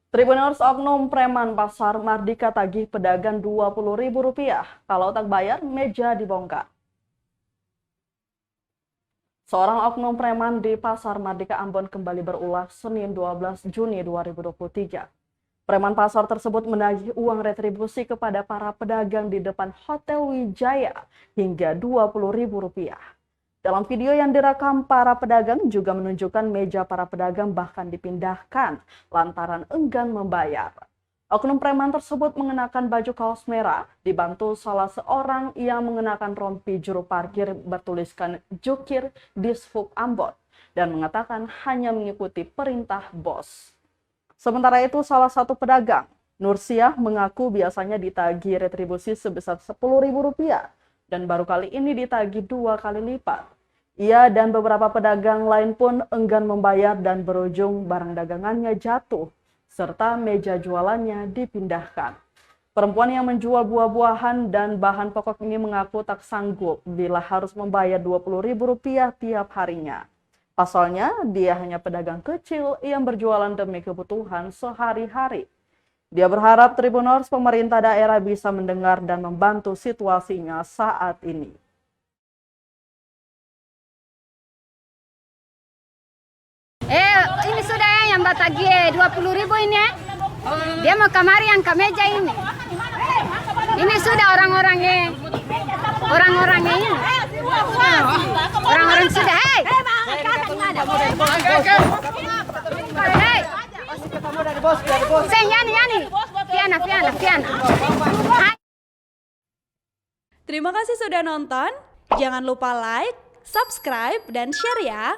Tribuners oknum preman pasar Mardika tagih pedagang Rp20.000. Kalau tak bayar, meja dibongkar. Seorang oknum preman di pasar Mardika Ambon kembali berulah Senin 12 Juni 2023. Preman pasar tersebut menagih uang retribusi kepada para pedagang di depan Hotel Wijaya hingga Rp20.000. Dalam video yang direkam, para pedagang juga menunjukkan meja para pedagang bahkan dipindahkan lantaran enggan membayar. Oknum preman tersebut mengenakan baju kaos merah, dibantu salah seorang yang mengenakan rompi juru parkir bertuliskan Jukir Dishub Ambon dan mengatakan hanya mengikuti perintah bos. Sementara itu, salah satu pedagang, Nursiah, mengaku biasanya ditagih retribusi sebesar Rp10.000 dan baru kali ini ditagih 2 kali lipat. Ia dan beberapa pedagang lain pun enggan membayar dan berujung barang dagangannya jatuh, serta meja jualannya dipindahkan. Perempuan yang menjual buah-buahan dan bahan pokok ini mengaku tak sanggup bila harus membayar Rp20.000 tiap harinya. Pasalnya, dia hanya pedagang kecil yang berjualan demi kebutuhan sehari-hari. Dia berharap Tribuners pemerintah daerah bisa mendengar dan membantu situasinya saat ini. Ini sudah yang batagi 20.000 ini ya. Dia mau kamari yang ke meja ini. Ini sudah orang-orangnya ini. Orang-orang sudah. Hei. Yani. Piana. Terima kasih sudah nonton. Jangan lupa like, subscribe, dan share ya.